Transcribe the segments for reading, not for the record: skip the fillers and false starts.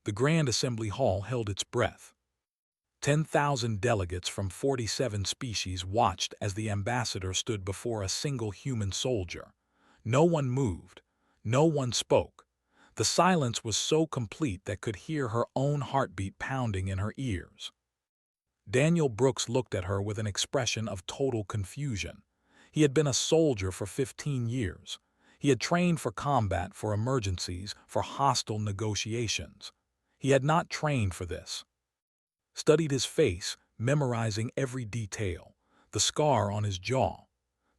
The Grand Assembly Hall held its breath. 10,000 delegates from 47 species watched as the ambassador stood before a single human soldier. No one moved. No one spoke. The silence was so complete that could hear her own heartbeat pounding in her ears. Daniel Brooks looked at her with an expression of total confusion. He had been a soldier for 15 years. He had trained for combat, for emergencies, for hostile negotiations. He had not trained for this. Studied his face, memorizing every detail, the scar on his jaw,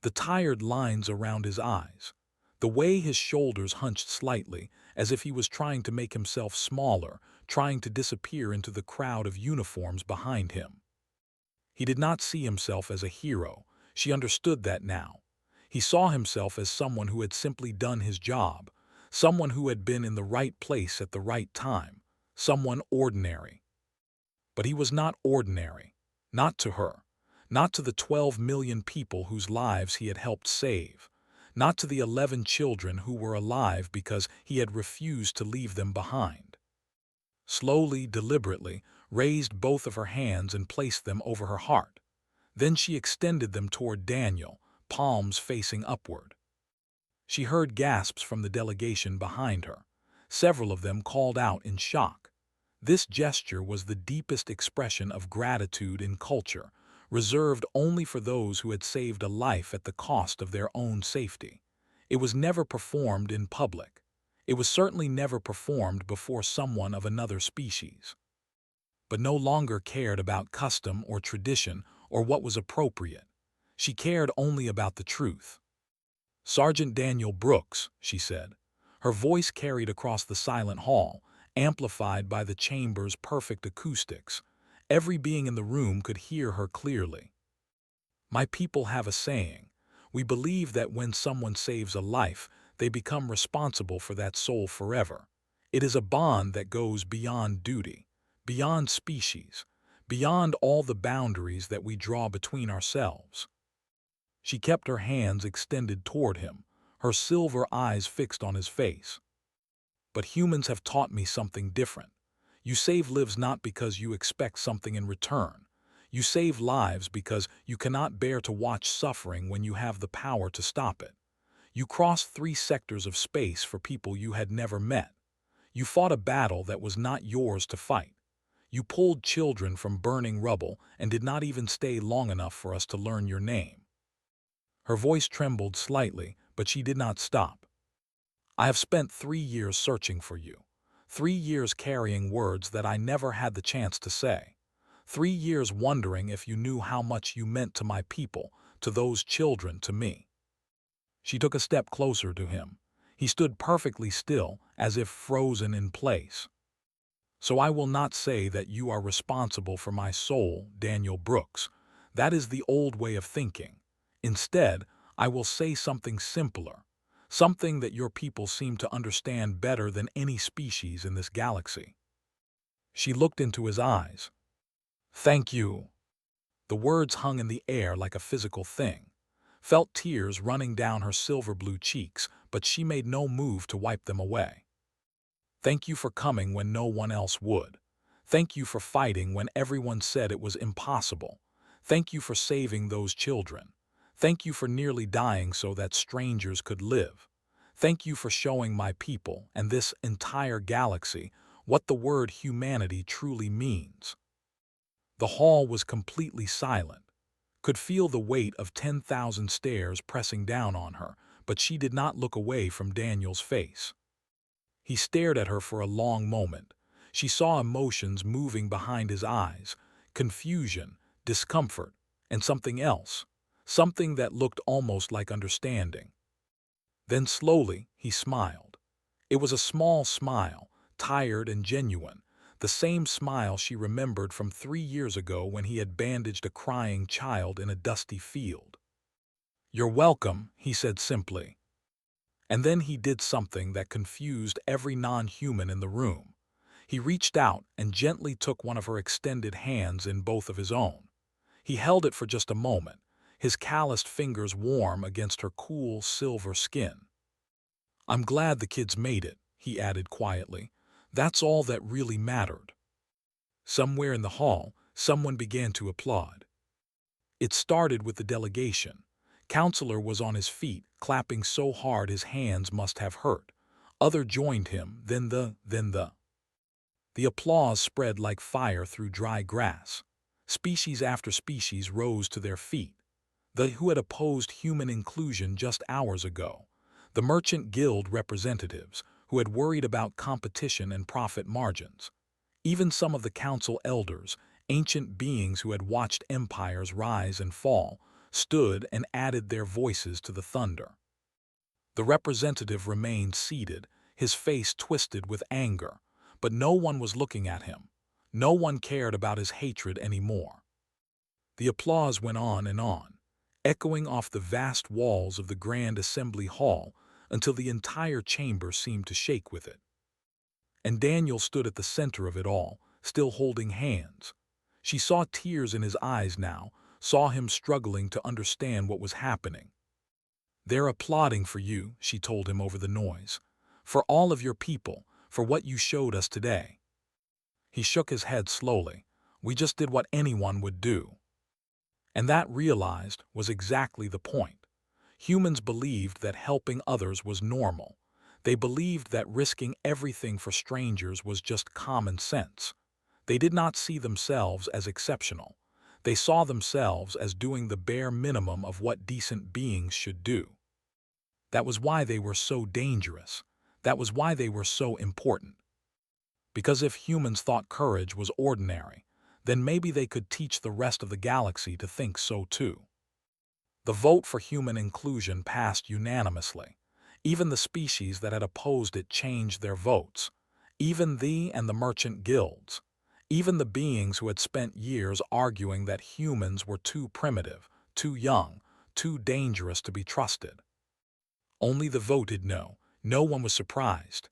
the tired lines around his eyes, the way his shoulders hunched slightly, as if he was trying to make himself smaller, trying to disappear into the crowd of uniforms behind him. He did not see himself as a hero. She understood that now. He saw himself as someone who had simply done his job, someone who had been in the right place at the right time, someone ordinary. But he was not ordinary, not to her, not to the 12 million people whose lives he had helped save, not to the 11 children who were alive because he had refused to leave them behind. Slowly, deliberately, raised both of her hands and placed them over her heart. Then she extended them toward Daniel, palms facing upward. She heard gasps from the delegation behind her. Several of them called out in shock. This gesture was the deepest expression of gratitude in culture, reserved only for those who had saved a life at the cost of their own safety. It was never performed in public. It was certainly never performed before someone of another species. But no longer cared about custom or tradition or what was appropriate. She cared only about the truth. "Sergeant Daniel Brooks," she said. Her voice carried across the silent hall, amplified by the chamber's perfect acoustics. Every being in the room could hear her clearly. "My people have a saying. We believe that when someone saves a life, they become responsible for that soul forever. It is a bond that goes beyond duty, beyond species, beyond all the boundaries that we draw between ourselves." She kept her hands extended toward him, her silver eyes fixed on his face. "But humans have taught me something different. You save lives not because you expect something in return. You save lives because you cannot bear to watch suffering when you have the power to stop it. You crossed 3 sectors of space for people you had never met. You fought a battle that was not yours to fight. You pulled children from burning rubble and did not even stay long enough for us to learn your name." Her voice trembled slightly, but she did not stop. "I have spent 3 years searching for you. 3 years carrying words that I never had the chance to say. 3 years wondering if you knew how much you meant to my people, to those children, to me." She took a step closer to him. He stood perfectly still, as if frozen in place. "So I will not say that you are responsible for my soul, Daniel Brooks. That is the old way of thinking. Instead, I will say something simpler, something that your people seem to understand better than any species in this galaxy." She looked into his eyes. "Thank you." The words hung in the air like a physical thing. Felt tears running down her silver-blue cheeks, but she made no move to wipe them away. "Thank you for coming when no one else would. Thank you for fighting when everyone said it was impossible. Thank you for saving those children. Thank you for nearly dying so that strangers could live. Thank you for showing my people and this entire galaxy what the word humanity truly means." The hall was completely silent. Could feel the weight of 10,000 stares pressing down on her, but she did not look away from Daniel's face. He stared at her for a long moment. She saw emotions moving behind his eyes, confusion, discomfort, and something else, something that looked almost like understanding. Then slowly, he smiled. It was a small smile, tired and genuine, the same smile she remembered from 3 years ago when he had bandaged a crying child in a dusty field. "You're welcome," he said simply. And then he did something that confused every non-human in the room. He reached out and gently took one of her extended hands in both of his own. He held it for just a moment, his calloused fingers warm against her cool silver skin. "I'm glad the kids made it," he added quietly. That's all that really mattered. Somewhere in the hall, someone began to applaud. It started with the delegation. Counselor was on his feet, clapping so hard his hands must have hurt. Other joined him, The applause spread like fire through dry grass. Species after species rose to their feet. The who had opposed human inclusion just hours ago. The Merchant Guild representatives, who had worried about competition and profit margins. Even some of the council elders, ancient beings who had watched empires rise and fall, stood and added their voices to the thunder. The representative remained seated, his face twisted with anger, but no one was looking at him. No one cared about his hatred anymore. The applause went on, echoing off the vast walls of the Grand Assembly Hall until the entire chamber seemed to shake with it. And Daniel stood at the center of it all, still holding hands. She saw tears in his eyes now, saw him struggling to understand what was happening. "They're applauding for you," she told him over the noise. "For all of your people, for what you showed us today." He shook his head slowly. "We just did what anyone would do." And that, realized, was exactly the point. Humans believed that helping others was normal. They believed that risking everything for strangers was just common sense. They did not see themselves as exceptional. They saw themselves as doing the bare minimum of what decent beings should do. That was why they were so dangerous. That was why they were so important. Because if humans thought courage was ordinary, then maybe they could teach the rest of the galaxy to think so too. The vote for human inclusion passed unanimously. Even the species that had opposed it changed their votes. Even the and the merchant guilds. Even the beings who had spent years arguing that humans were too primitive, too young, too dangerous to be trusted. Only the voted no. No one was surprised.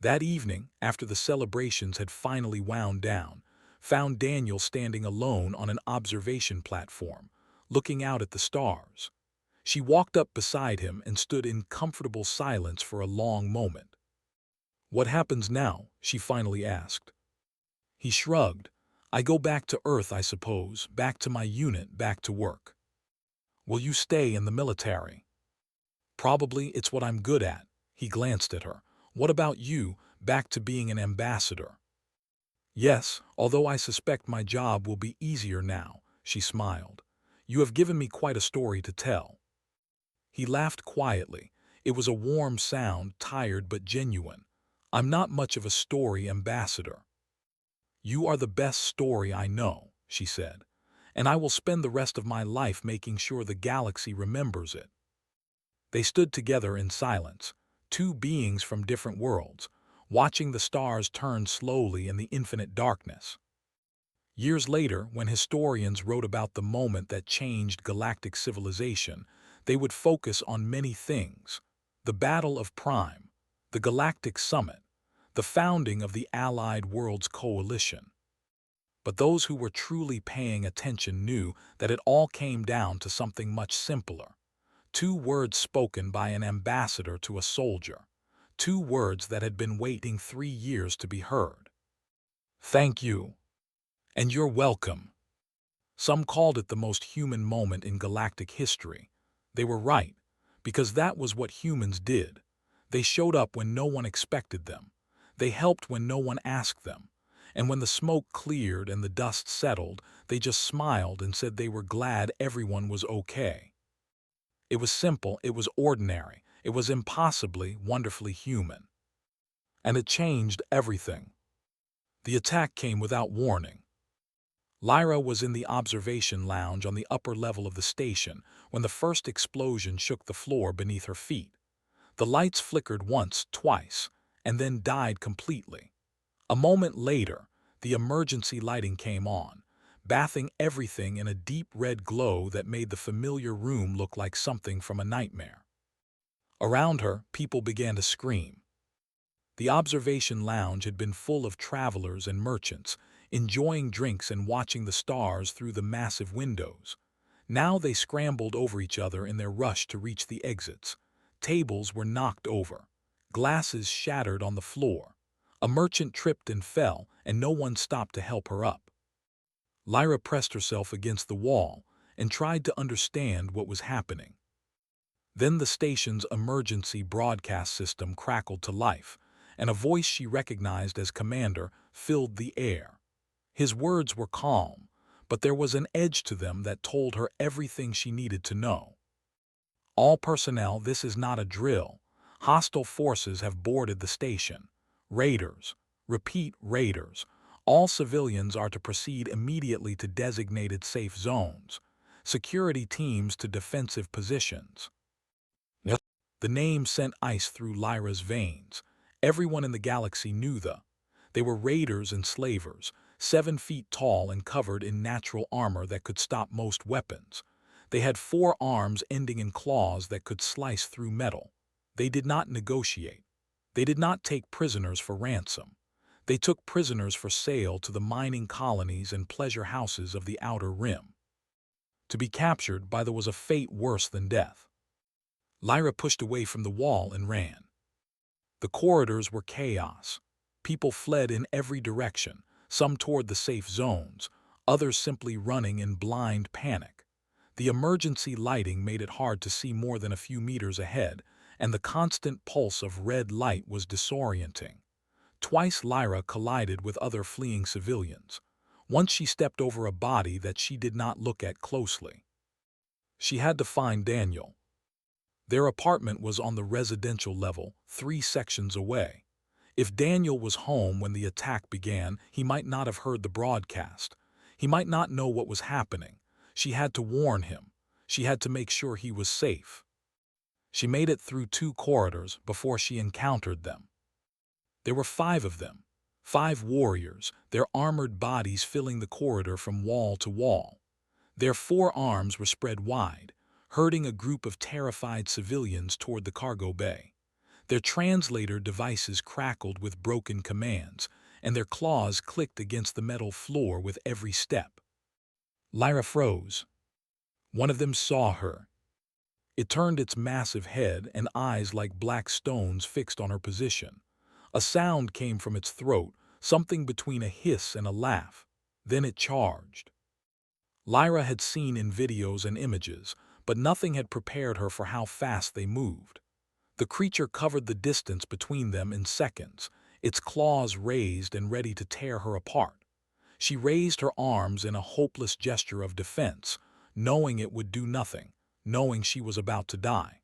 That evening, after the celebrations had finally wound down, found Daniel standing alone on an observation platform, looking out at the stars. She walked up beside him and stood in comfortable silence for a long moment. "What happens now?" she finally asked. He shrugged. "I go back to Earth, I suppose, back to my unit, back to work." "Will you stay in the military?" "Probably, it's what I'm good at." He glanced at her. "What about you, back to being an ambassador?" "Yes, although I suspect my job will be easier now," she smiled. "You have given me quite a story to tell." He laughed quietly. It was a warm sound, tired but genuine. "I'm not much of a story ambassador." "You are the best story I know," she said, "and I will spend the rest of my life making sure the galaxy remembers it." They stood together in silence, two beings from different worlds, watching the stars turn slowly in the infinite darkness. Years later, when historians wrote about the moment that changed galactic civilization, they would focus on many things: the Battle of Prime, the Galactic Summit, the founding of the Allied Worlds Coalition. But those who were truly paying attention knew that it all came down to something much simpler. Two words spoken by an ambassador to a soldier. Two words that had been waiting 3 years to be heard. "Thank you." And "You're welcome." Some called it the most human moment in galactic history. They were right, because that was what humans did. They showed up when no one expected them. They helped when no one asked them. And when the smoke cleared and the dust settled, they just smiled and said they were glad everyone was okay. It was simple, it was ordinary, it was impossibly, wonderfully human. And it changed everything. The attack came without warning. Lyra was in the observation lounge on the upper level of the station when the first explosion shook the floor beneath her feet. The lights flickered once, twice, and then died completely. A moment later, the emergency lighting came on, bathing everything in a deep red glow that made the familiar room look like something from a nightmare. Around her, people began to scream. The observation lounge had been full of travelers and merchants, enjoying drinks and watching the stars through the massive windows. Now they scrambled over each other in their rush to reach the exits. Tables were knocked over. Glasses shattered on the floor. A merchant tripped and fell, and no one stopped to help her up. Lyra pressed herself against the wall and tried to understand what was happening. Then the station's emergency broadcast system crackled to life, and a voice she recognized as Commander filled the air. His words were calm, but there was an edge to them that told her everything she needed to know. All personnel, this is not a drill. Hostile forces have boarded the station. Raiders. Repeat, raiders. All civilians are to proceed immediately to designated safe zones. Security teams to defensive positions. Yep. The name sent ice through Lyra's veins. Everyone in the galaxy knew they were raiders and slavers, 7 feet tall and covered in natural armor that could stop most weapons. They had 4 arms ending in claws that could slice through metal. They did not negotiate. They did not take prisoners for ransom. They took prisoners for sale to the mining colonies and pleasure houses of the Outer Rim. To be captured by there was a fate worse than death. Lyra pushed away from the wall and ran. The corridors were chaos. People fled in every direction, some toward the safe zones, others simply running in blind panic. The emergency lighting made it hard to see more than a few meters ahead, and the constant pulse of red light was disorienting. Twice Lyra collided with other fleeing civilians. Once she stepped over a body that she did not look at closely. She had to find Daniel. Their apartment was on the residential level, 3 sections away. If Daniel was home when the attack began, he might not have heard the broadcast. He might not know what was happening. She had to warn him. She had to make sure he was safe. She made it through 2 corridors before she encountered them. There were 5 of them, 5 warriors, their armored bodies filling the corridor from wall to wall. Their 4 arms were spread wide, herding a group of terrified civilians toward the cargo bay. Their translator devices crackled with broken commands, and their claws clicked against the metal floor with every step. Lyra froze. One of them saw her. It turned its massive head and eyes like black stones fixed on her position. A sound came from its throat, something between a hiss and a laugh. Then it charged. Lyra had seen in videos and images, but nothing had prepared her for how fast they moved. The creature covered the distance between them in seconds, its claws raised and ready to tear her apart. She raised her arms in a hopeless gesture of defense, knowing it would do nothing, knowing she was about to die.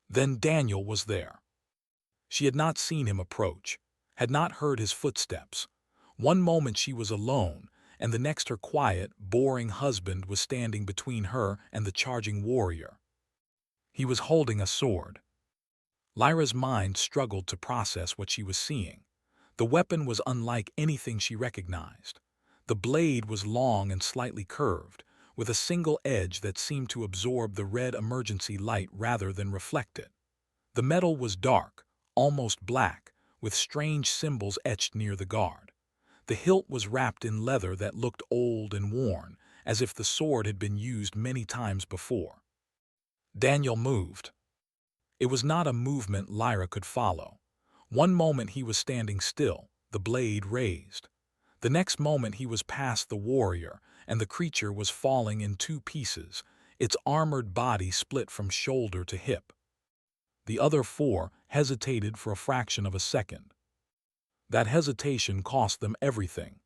Then Daniel was there. She had not seen him approach, had not heard his footsteps. One moment she was alone, and the next her quiet, boring husband was standing between her and the charging warrior. He was holding a sword. Lyra's mind struggled to process what she was seeing. The weapon was unlike anything she recognized. The blade was long and slightly curved, with a single edge that seemed to absorb the red emergency light rather than reflect it. The metal was dark, almost black, with strange symbols etched near the guard. The hilt was wrapped in leather that looked old and worn, as if the sword had been used many times before. Daniel moved. It was not a movement Lyra could follow. One moment he was standing still, the blade raised. The next moment he was past the warrior, and the creature was falling in 2 pieces, its armored body split from shoulder to hip. The other 4 hesitated for a fraction of a second. That hesitation cost them everything.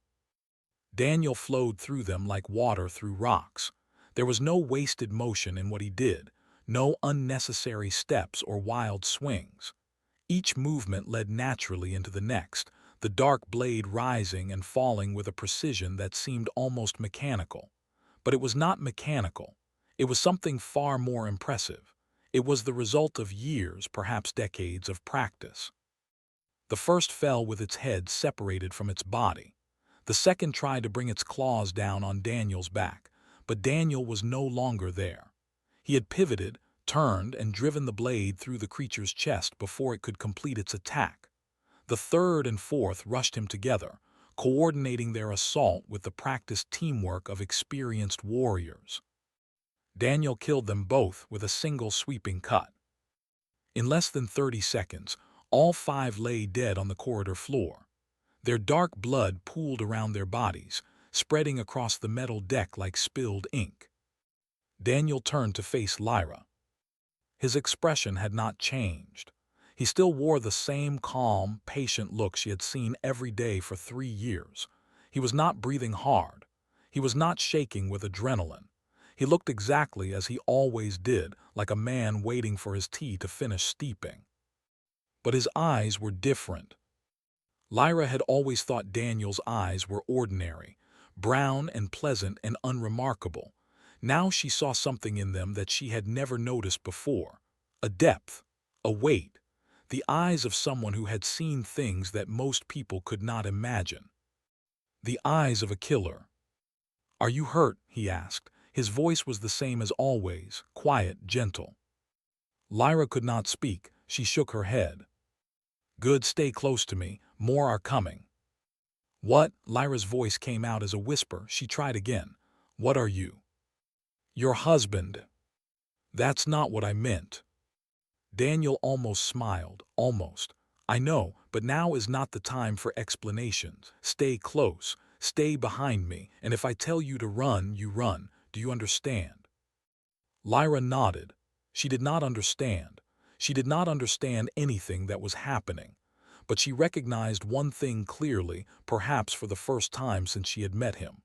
Daniel flowed through them like water through rocks. There was no wasted motion in what he did, no unnecessary steps or wild swings. Each movement led naturally into the next, the dark blade rising and falling with a precision that seemed almost mechanical. But it was not mechanical. It was something far more impressive. It was the result of years, perhaps decades, of practice. The first fell with its head separated from its body. The second tried to bring its claws down on Daniel's back, but Daniel was no longer there. He had pivoted, turned, and driven the blade through the creature's chest before it could complete its attack. The third and fourth rushed him together, coordinating their assault with the practiced teamwork of experienced warriors. Daniel killed them both with a single sweeping cut. In less than 30 seconds, All 5 lay dead on the corridor floor. Their dark blood pooled around their bodies, spreading across the metal deck like spilled ink. Daniel turned to face Lyra. His expression had not changed. He still wore the same calm, patient look she had seen every day for 3 years. He was not breathing hard. He was not shaking with adrenaline. He looked exactly as he always did, like a man waiting for his tea to finish steeping. But his eyes were different. Lyra had always thought Daniel's eyes were ordinary, brown and pleasant and unremarkable. Now she saw something in them that she had never noticed before. A depth, a weight, the eyes of someone who had seen things that most people could not imagine. The eyes of a killer. "Are you hurt?" he asked. His voice was the same as always, quiet, gentle. Lyra could not speak. She shook her head. "Good, stay close to me. More are coming." "What?" Lyra's voice came out as a whisper. She tried again. "What are you?" "Your husband." "That's not what I meant." Daniel almost smiled. "Almost. I know, but now is not the time for explanations. Stay close. Stay behind me, and if I tell you to run, you run. Do you understand?" Lyra nodded. She did not understand. She did not understand anything that was happening. But she recognized one thing clearly, perhaps for the first time since she had met him.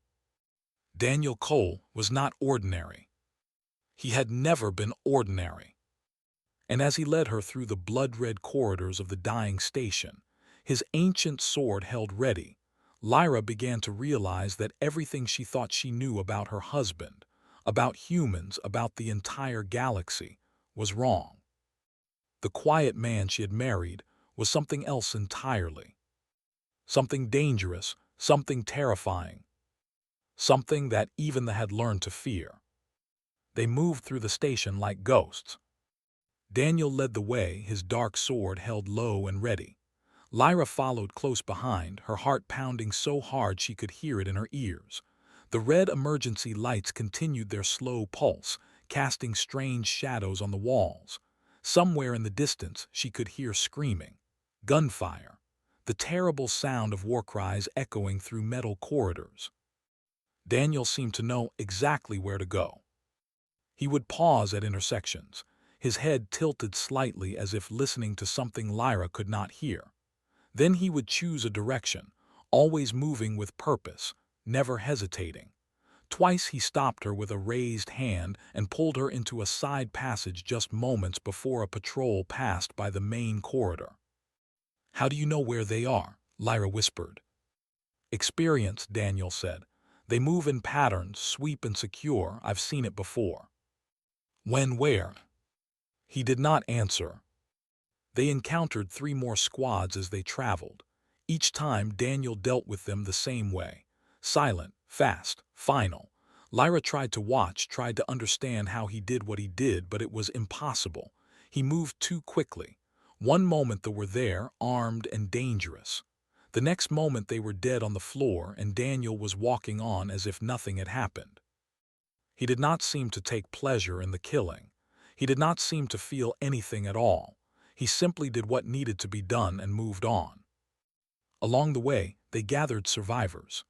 Daniel Cole was not ordinary. He had never been ordinary. And as he led her through the blood-red corridors of the dying station, his ancient sword held ready, Lyra began to realize that everything she thought she knew about her husband, about humans, about the entire galaxy, was wrong. The quiet man she had married was something else entirely. Something dangerous, something terrifying, something that even they had learned to fear. They moved through the station like ghosts. Daniel led the way, his dark sword held low and ready. Lyra followed close behind, her heart pounding so hard she could hear it in her ears. The red emergency lights continued their slow pulse, casting strange shadows on the walls. Somewhere in the distance she could hear screaming, gunfire, the terrible sound of war cries echoing through metal corridors. Daniel seemed to know exactly where to go. He would pause at intersections, his head tilted slightly as if listening to something Lyra could not hear. Then he would choose a direction, always moving with purpose, never hesitating. Twice he stopped her with a raised hand and pulled her into a side passage just moments before a patrol passed by the main corridor. "How do you know where they are?" Lyra whispered. "Experience," Daniel said. "They move in patterns, sweep and secure. I've seen it before." "When, where?" He did not answer. They encountered 3 more squads as they traveled. Each time Daniel dealt with them the same way. Silent, fast, final. Lyra tried to watch, tried to understand how he did what he did, but it was impossible. He moved too quickly. One moment they were there, armed and dangerous. The next moment they were dead on the floor, and Daniel was walking on as if nothing had happened. He did not seem to take pleasure in the killing. He did not seem to feel anything at all. He simply did what needed to be done and moved on. Along the way, they gathered survivors.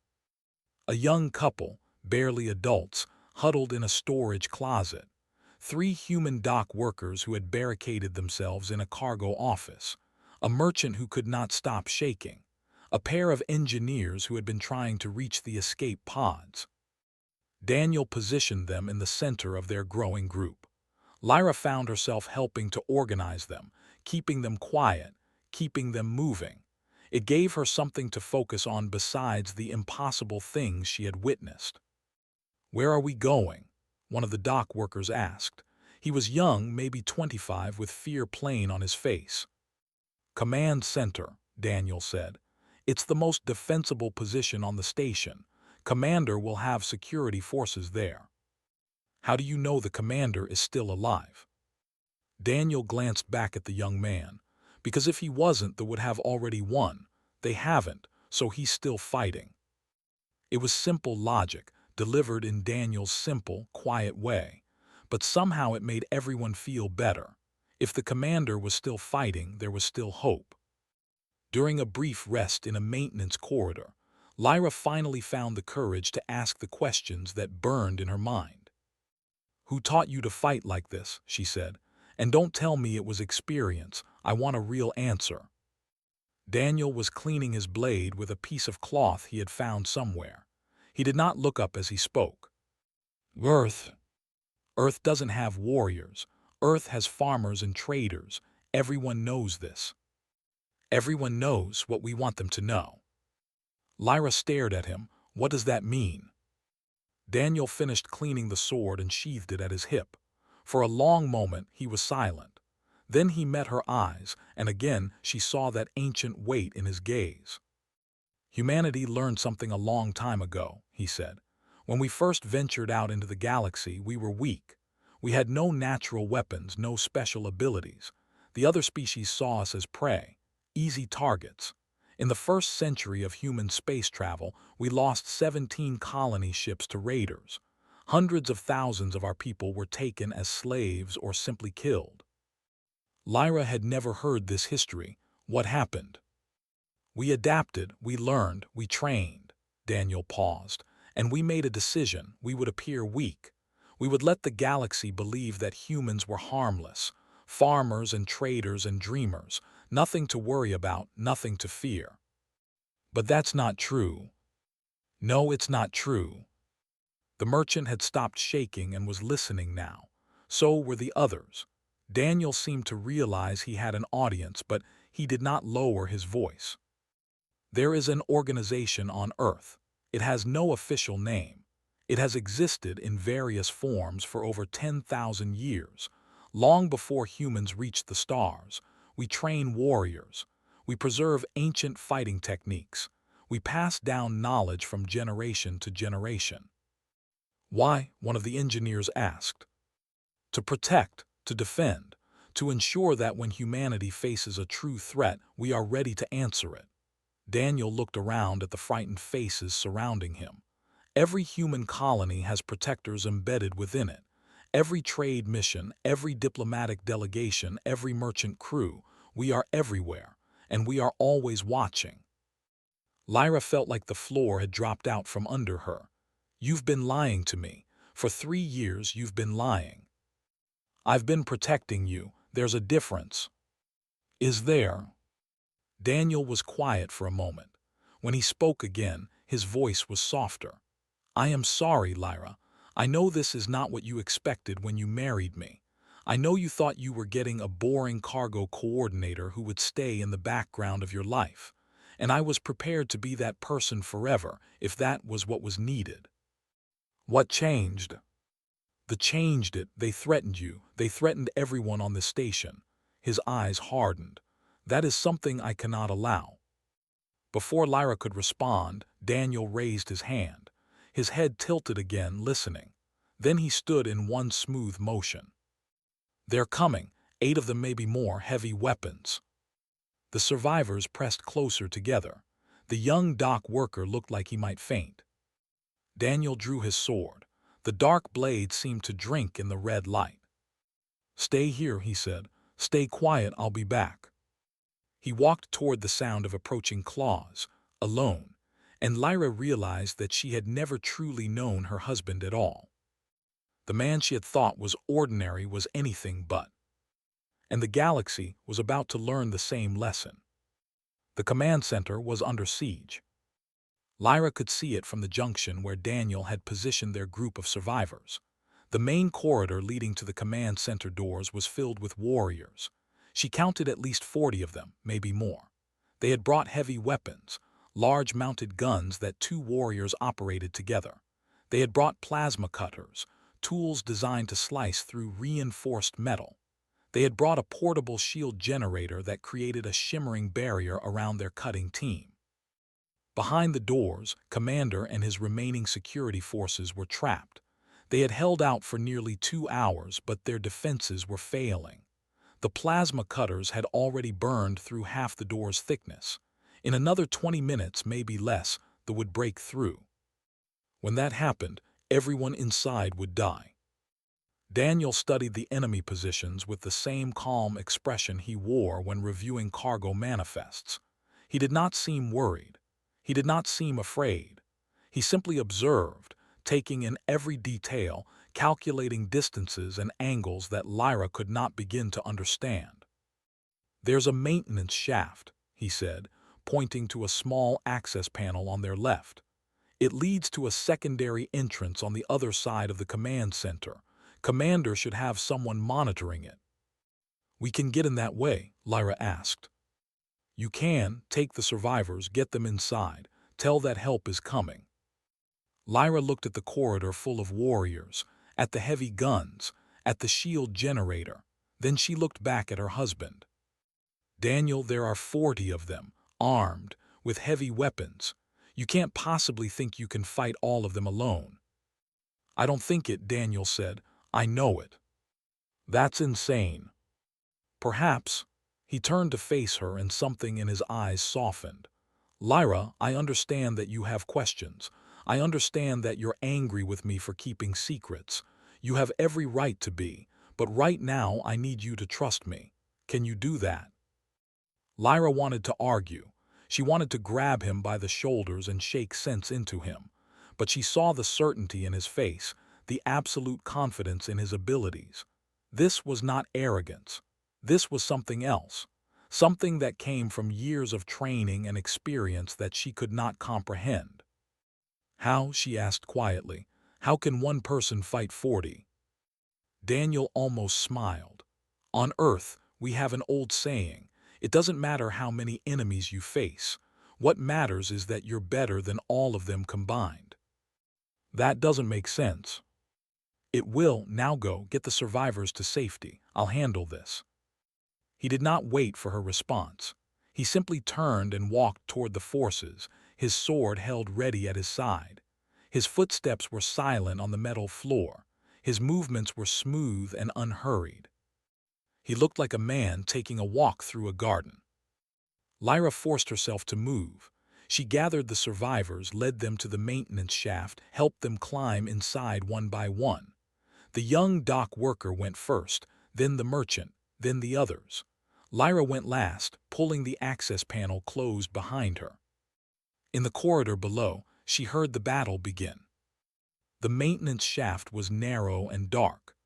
A young couple, barely adults, huddled in a storage closet. 3 human dock workers who had barricaded themselves in a cargo office. A merchant who could not stop shaking. A pair of engineers who had been trying to reach the escape pods. Daniel positioned them in the center of their growing group. Lyra found herself helping to organize them, keeping them quiet, keeping them moving. It gave her something to focus on besides the impossible things she had witnessed. "Where are we going?" one of the dock workers asked. He was young, maybe 25, with fear plain on his face. "Command Center," Daniel said. "It's the most defensible position on the station. Commander will have security forces there." "How do you know the commander is still alive?" Daniel glanced back at the young man. "Because if he wasn't, they would have already won. They haven't, so he's still fighting." It was simple logic, delivered in Daniel's simple, quiet way. But somehow it made everyone feel better. If the commander was still fighting, there was still hope. During a brief rest in a maintenance corridor, Lyra finally found the courage to ask the questions that burned in her mind. "Who taught you to fight like this?" she said. "And don't tell me it was experience. I want a real answer." Daniel was cleaning his blade with a piece of cloth he had found somewhere. He did not look up as he spoke. "Earth. Earth doesn't have warriors. Earth has farmers and traders. Everyone knows this. Everyone knows what we want them to know." Lyra stared at him. "What does that mean?" Daniel finished cleaning the sword and sheathed it at his hip. For a long moment he was silent. Then he met her eyes, and again she saw that ancient weight in his gaze. "Humanity learned something a long time ago," he said. "When we first ventured out into the galaxy, we were weak. We had no natural weapons, no special abilities. The other species saw us as prey, easy targets. In the first century of human space travel, we lost 17 colony ships to raiders. Hundreds of thousands of our people were taken as slaves or simply killed." Lyra had never heard this history. What happened? "We adapted, we learned, we trained." Daniel paused. "And we made a decision. We would appear weak. We would let the galaxy believe that humans were harmless, farmers and traders and dreamers, nothing to worry about, nothing to fear. But that's not true." "No, it's not true." The merchant had stopped shaking and was listening now. So were the others. Daniel seemed to realize he had an audience, but he did not lower his voice. "There is an organization on Earth. It has no official name. It has existed in various forms for over 10,000 years. Long before humans reached the stars, we train warriors. We preserve ancient fighting techniques. We pass down knowledge from generation to generation." "Why?" one of the engineers asked. "To protect, to defend, to ensure that when humanity faces a true threat, we are ready to answer it." Daniel looked around at the frightened faces surrounding him. Every human colony has protectors embedded within it. Every trade mission, every diplomatic delegation, every merchant crew, we are everywhere, and we are always watching. Lyra felt like the floor had dropped out from under her. "You've been lying to me. For 3 years you've been lying." "I've been protecting you. There's a difference." "Is there?" Daniel was quiet for a moment. When he spoke again, his voice was softer. "I am sorry, Lyra. I know this is not what you expected when you married me. I know you thought you were getting a boring cargo coordinator who would stay in the background of your life. And I was prepared to be that person forever if that was what was needed." "What changed?" "They changed it. They threatened you. They threatened everyone on the station." His eyes hardened. "That is something I cannot allow." Before Lyra could respond, Daniel raised his hand. His head tilted again, listening. Then he stood in one smooth motion. "They're coming. 8 of them, maybe more, heavy weapons." The survivors pressed closer together. The young dock worker looked like he might faint. Daniel drew his sword. The dark blade seemed to drink in the red light. "Stay here," he said. "Stay quiet, I'll be back." He walked toward the sound of approaching claws, alone, and Lyra realized that she had never truly known her husband at all. The man she had thought was ordinary was anything but. And the galaxy was about to learn the same lesson. The command center was under siege. Lyra could see it from the junction where Daniel had positioned their group of survivors. The main corridor leading to the command center doors was filled with warriors. She counted at least 40 of them, maybe more. They had brought heavy weapons, large mounted guns that 2 warriors operated together. They had brought plasma cutters, tools designed to slice through reinforced metal. They had brought a portable shield generator that created a shimmering barrier around their cutting team. Behind the doors, Commander and his remaining security forces were trapped. They had held out for nearly 2 hours, but their defenses were failing. The plasma cutters had already burned through half the door's thickness. In another 20 minutes, maybe less, they would break through. When that happened, everyone inside would die. Daniel studied the enemy positions with the same calm expression he wore when reviewing cargo manifests. He did not seem worried. He did not seem afraid. He simply observed, taking in every detail, calculating distances and angles that Lyra could not begin to understand. "There's a maintenance shaft," he said, pointing to a small access panel on their left. "It leads to a secondary entrance on the other side of the command center. Commander should have someone monitoring it." "We can get in that way?" Lyra asked. "You can. Take the survivors, get them inside. Tell that help is coming." Lyra looked at the corridor full of warriors, at the heavy guns, at the shield generator. Then she looked back at her husband. "Daniel, there are 40 of them, armed, with heavy weapons. You can't possibly think you can fight all of them alone." "I don't think it," Daniel said. "I know it." "That's insane." "Perhaps." He turned to face her and something in his eyes softened. "Lyra, I understand that you have questions. I understand that you're angry with me for keeping secrets. You have every right to be, but right now I need you to trust me. Can you do that?" Lyra wanted to argue. She wanted to grab him by the shoulders and shake sense into him. But she saw the certainty in his face, the absolute confidence in his abilities. This was not arrogance. This was something else. Something that came from years of training and experience that she could not comprehend. "How?" she asked quietly. "How can one person fight 40? Daniel almost smiled. "On Earth, we have an old saying. It doesn't matter how many enemies you face. What matters is that you're better than all of them combined." "That doesn't make sense." "It will. Now go, get the survivors to safety. I'll handle this." He did not wait for her response. He simply turned and walked toward the forces, his sword held ready at his side. His footsteps were silent on the metal floor. His movements were smooth and unhurried. He looked like a man taking a walk through a garden. Lyra forced herself to move. She gathered the survivors, led them to the maintenance shaft, helped them climb inside one by one. The young dock worker went first, then the merchant, then the others. Lyra went last, pulling the access panel closed behind her. In the corridor below, she heard the battle begin. The maintenance shaft was narrow and dark.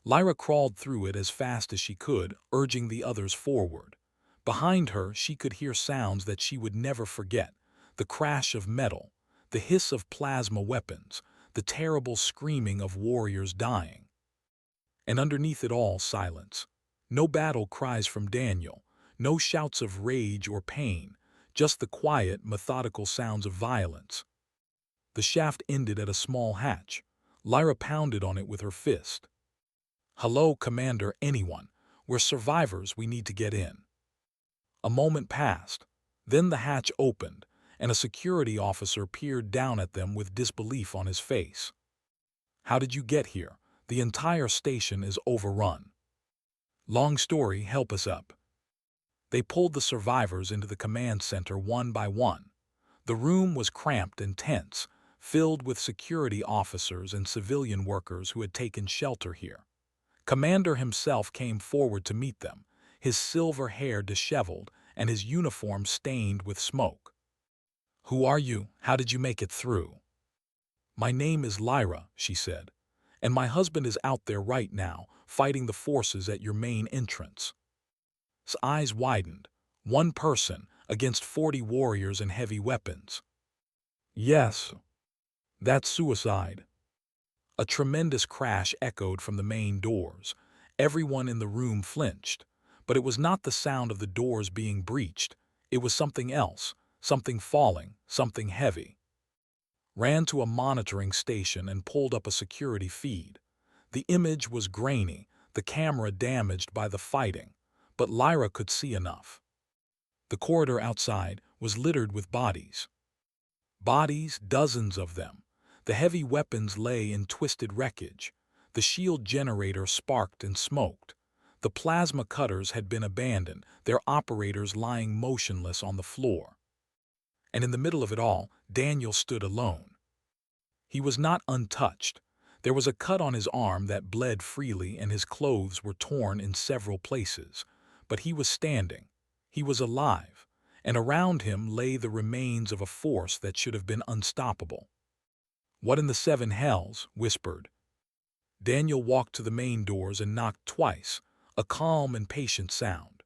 Lyra crawled through it as fast as she could, urging the others forward. Behind her, she could hear sounds that she would never forget: the crash of metal, the hiss of plasma weapons, the terrible screaming of warriors dying. And underneath it all, silence. No battle cries from Daniel, no shouts of rage or pain, just the quiet, methodical sounds of violence. The shaft ended at a small hatch. Lyra pounded on it with her fist. "Hello, Commander, anyone. We're survivors, we need to get in." A moment passed. Then the hatch opened, and a security officer peered down at them with disbelief on his face. "How did you get here? The entire station is overrun." "Long story, help us up." They pulled the survivors into the command center one by one. The room was cramped and tense, filled with security officers and civilian workers who had taken shelter here. Commander himself came forward to meet them, his silver hair disheveled and his uniform stained with smoke. "Who are you? How did you make it through?" "My name is Lyra," she said, "and my husband is out there right now, fighting the forces at your main entrance." His eyes widened. One person against 40 warriors and heavy weapons. "Yes. That's suicide." A tremendous crash echoed from the main doors. Everyone in the room flinched. But it was not the sound of the doors being breached. It was something else, something falling, something heavy. Ran to a monitoring station and pulled up a security feed. The image was grainy, the camera damaged by the fighting, but Lyra could see enough. The corridor outside was littered with bodies. Bodies, dozens of them. The heavy weapons lay in twisted wreckage. The shield generator sparked and smoked. The plasma cutters had been abandoned, their operators lying motionless on the floor. And in the middle of it all, Daniel stood alone. He was not untouched. There was a cut on his arm that bled freely and his clothes were torn in several places. But he was standing. He was alive. And around him lay the remains of a force that should have been unstoppable. "What in the seven hells?" whispered. Daniel walked to the main doors and knocked twice, a calm and patient sound.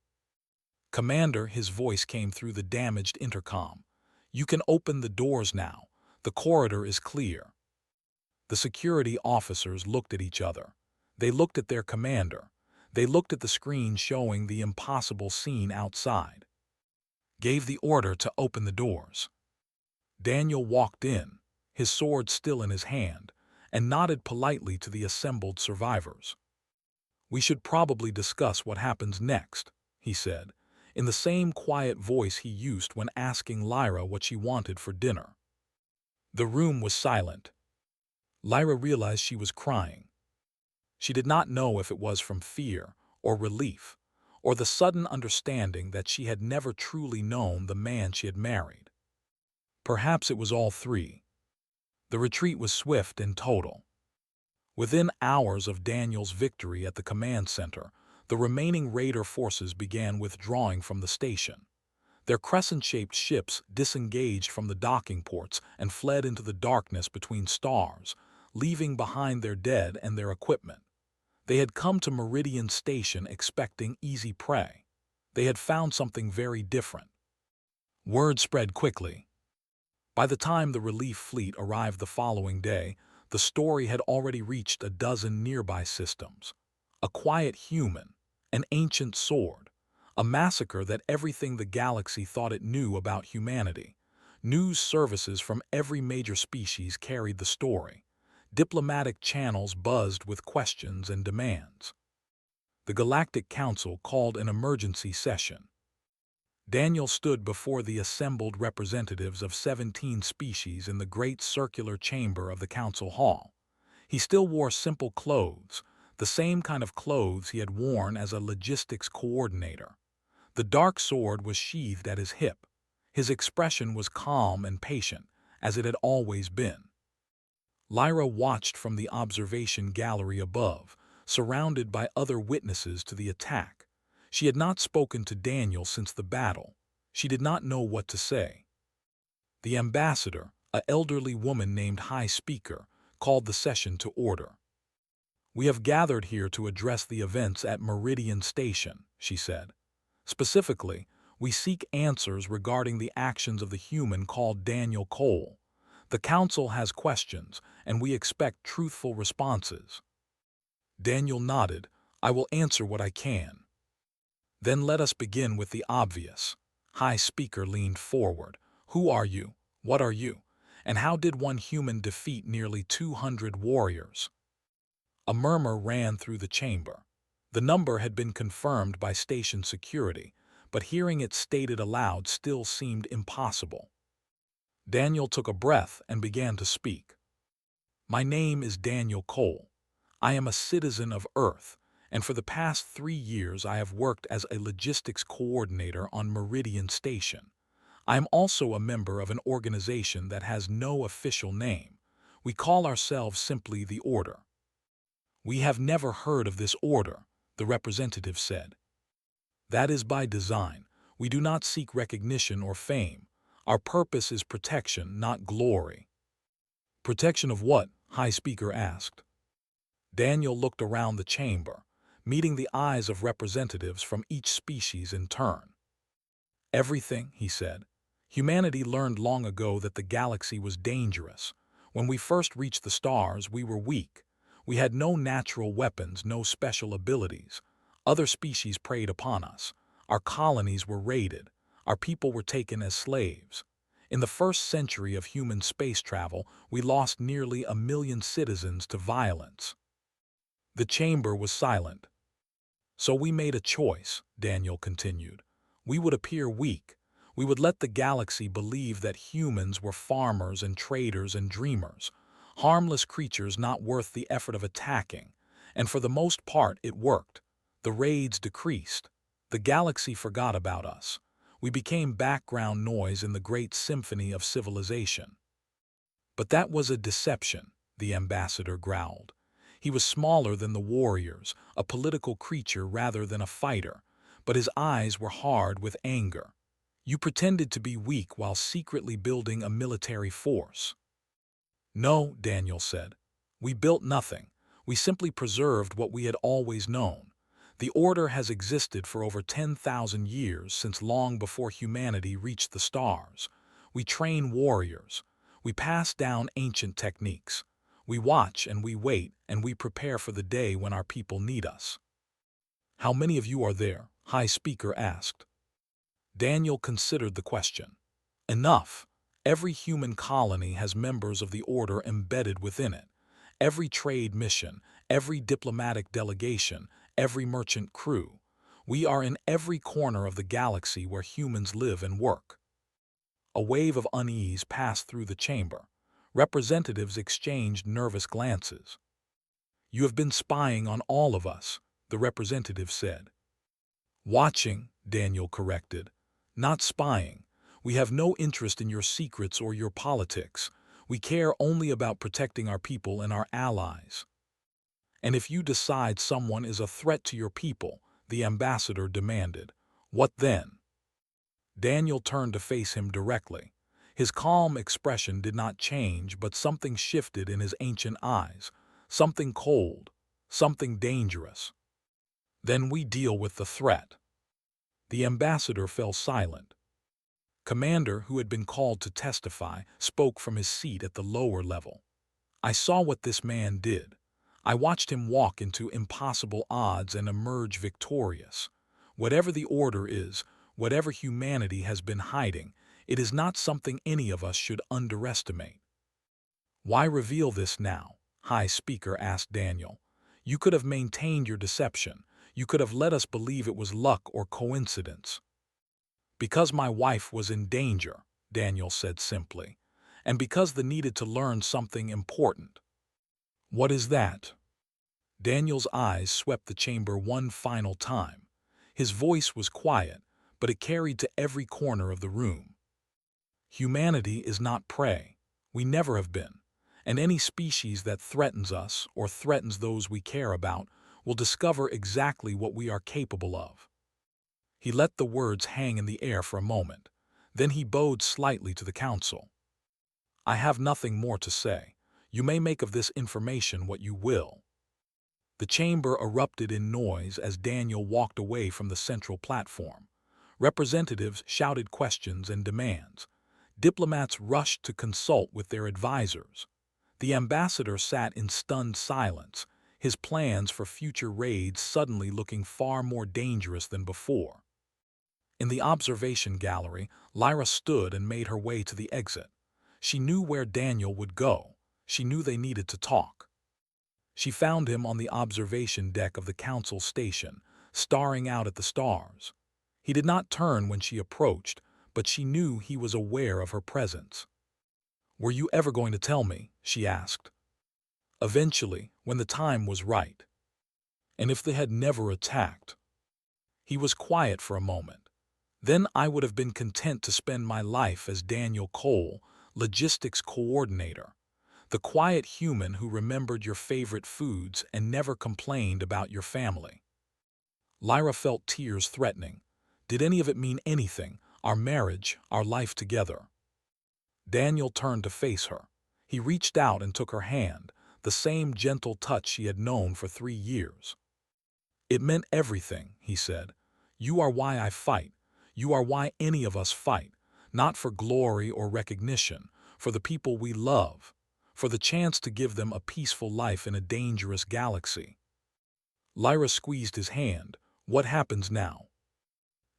"Commander," his voice came through the damaged intercom. "You can open the doors now. The corridor is clear." The security officers looked at each other. They looked at their commander. They looked at the screen showing the impossible scene outside. "Gave the order to open the doors." Daniel walked in, his sword still in his hand, and nodded politely to the assembled survivors. "We should probably discuss what happens next," he said, in the same quiet voice he used when asking Lyra what she wanted for dinner. The room was silent. Lyra realized she was crying. She did not know if it was from fear or relief, or the sudden understanding that she had never truly known the man she had married. Perhaps it was all three. The retreat was swift and total. Within hours of Daniel's victory at the command center, the remaining Raider forces began withdrawing from the station. Their crescent-shaped ships disengaged from the docking ports and fled into the darkness between stars, leaving behind their dead and their equipment. They had come to Meridian Station expecting easy prey. They had found something very different. Word spread quickly. By the time the relief fleet arrived the following day, the story had already reached a dozen nearby systems. A quiet human, an ancient sword, a massacre that everything the galaxy thought it knew about humanity. News services from every major species carried the story. Diplomatic channels buzzed with questions and demands. The Galactic Council called an emergency session. Daniel stood before the assembled representatives of 17 species in the great circular chamber of the council hall. He still wore simple clothes, the same kind of clothes he had worn as a logistics coordinator. The dark sword was sheathed at his hip. His expression was calm and patient, as it had always been. Lyra watched from the observation gallery above, surrounded by other witnesses to the attack. She had not spoken to Daniel since the battle. She did not know what to say. The ambassador, an elderly woman named High Speaker, called the session to order. "We have gathered here to address the events at Meridian Station," she said. "Specifically, we seek answers regarding the actions of the human called Daniel Cole. The Council has questions, and we expect truthful responses." Daniel nodded. "I will answer what I can." "Then let us begin with the obvious." High Speaker leaned forward. "Who are you? What are you? And how did one human defeat nearly 200 warriors?" A murmur ran through the chamber. The number had been confirmed by station security, but hearing it stated aloud still seemed impossible. Daniel took a breath and began to speak. "My name is Daniel Cole. I am a citizen of Earth, and for the past 3 years I have worked as a logistics coordinator on Meridian Station. I am also a member of an organization that has no official name. We call ourselves simply the Order." "We have never heard of this order," the representative said. "That is by design. We do not seek recognition or fame. Our purpose is protection, not glory." "Protection of what?" High Speaker asked. Daniel looked around the chamber, meeting the eyes of representatives from each species in turn. "Everything," he said. "Humanity learned long ago that the galaxy was dangerous. When we first reached the stars, we were weak. We had no natural weapons, no special abilities. Other species preyed upon us. Our colonies were raided. Our people were taken as slaves. In the first century of human space travel, we lost nearly 1 million citizens to violence." The chamber was silent. "So we made a choice," Daniel continued. "We would appear weak. We would let the galaxy believe that humans were farmers and traders and dreamers, harmless creatures not worth the effort of attacking. And for the most part it worked. The raids decreased. The galaxy forgot about us. We became background noise in the great symphony of civilization." "But that was a deception," the ambassador growled. He was smaller than the warriors, a political creature rather than a fighter, but his eyes were hard with anger. You pretended to be weak while secretly building a military force. No, Daniel said. We built nothing. We simply preserved what we had always known. The Order has existed for over 10,000 years, since long before humanity reached the stars. We train warriors. We pass down ancient techniques. We watch and we wait and we prepare for the day when our people need us. How many of you are there? High Speaker asked. Daniel considered the question. Enough. Every human colony has members of the Order embedded within it. Every trade mission, every diplomatic delegation, every merchant crew. We are in every corner of the galaxy where humans live and work. A wave of unease passed through the chamber. Representatives exchanged nervous glances. You have been spying on all of us, the representative said. Watching, Daniel corrected. Not spying. We have no interest in your secrets or your politics. We care only about protecting our people and our allies. And if you decide someone is a threat to your people, the ambassador demanded, what then? Daniel turned to face him directly. His calm expression did not change, but something shifted in his ancient eyes, something cold, something dangerous. Then we deal with the threat. The ambassador fell silent. Commander, who had been called to testify, spoke from his seat at the lower level. I saw what this man did. I watched him walk into impossible odds and emerge victorious. Whatever the Order is, whatever humanity has been hiding, it is not something any of us should underestimate. Why reveal this now? High Speaker asked Daniel. You could have maintained your deception. You could have let us believe it was luck or coincidence. Because my wife was in danger, Daniel said simply, and because they needed to learn something important. What is that? Daniel's eyes swept the chamber one final time. His voice was quiet, but it carried to every corner of the room. Humanity is not prey. We never have been. And any species that threatens us or threatens those we care about will discover exactly what we are capable of. He let the words hang in the air for a moment. Then he bowed slightly to the council. I have nothing more to say. You may make of this information what you will. The chamber erupted in noise as Daniel walked away from the central platform. Representatives shouted questions and demands. Diplomats rushed to consult with their advisors. The ambassador sat in stunned silence, his plans for future raids suddenly looking far more dangerous than before. In the observation gallery, Lyra stood and made her way to the exit. She knew where Daniel would go. She knew they needed to talk. She found him on the observation deck of the council station, staring out at the stars. He did not turn when she approached, but she knew he was aware of her presence. Were you ever going to tell me? She asked. Eventually, when the time was right. And if they had never attacked? He was quiet for a moment. Then I would have been content to spend my life as Daniel Cole, logistics coordinator, the quiet human who remembered your favorite foods and never complained about your family. Lyra felt tears threatening. Did any of it mean anything? Our marriage, our life together? Daniel turned to face her. He reached out and took her hand, the same gentle touch she had known for 3 years. It meant everything, he said. You are why I fight. You are why any of us fight, not for glory or recognition, for the people we love, for the chance to give them a peaceful life in a dangerous galaxy. Lyra squeezed his hand. What happens now?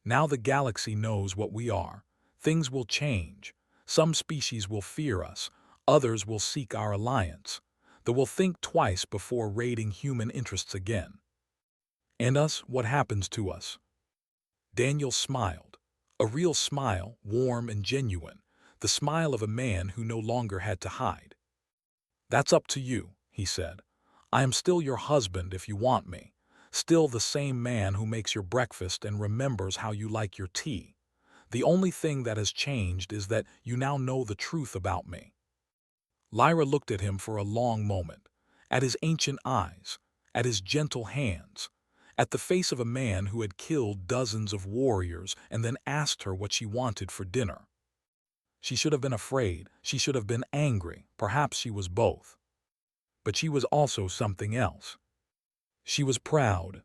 Now the galaxy knows what we are. Things will change. Some species will fear us. Others will seek our alliance. They will think twice before raiding human interests again. And us, what happens to us? Daniel smiled. A real smile, warm and genuine. The smile of a man who no longer had to hide. That's up to you, he said. I am still your husband if you want me. Still the same man who makes your breakfast and remembers how you like your tea. The only thing that has changed is that you now know the truth about me. Lyra looked at him for a long moment, at his ancient eyes, at his gentle hands, at the face of a man who had killed dozens of warriors and then asked her what she wanted for dinner. She should have been afraid, she should have been angry, perhaps she was both. But she was also something else. She was proud.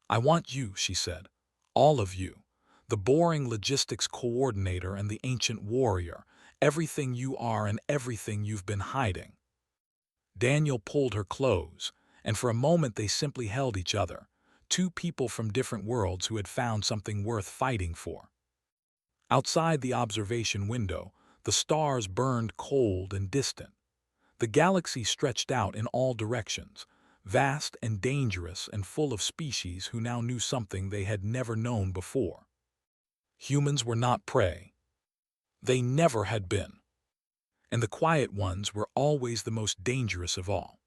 "I want you," she said. "All of you. The boring logistics coordinator and the ancient warrior. Everything you are and everything you've been hiding." Daniel pulled her close, and for a moment they simply held each other, two people from different worlds who had found something worth fighting for. Outside the observation window, the stars burned cold and distant. The galaxy stretched out in all directions, vast and dangerous and full of species who now knew something they had never known before. Humans were not prey. They never had been. And the quiet ones were always the most dangerous of all.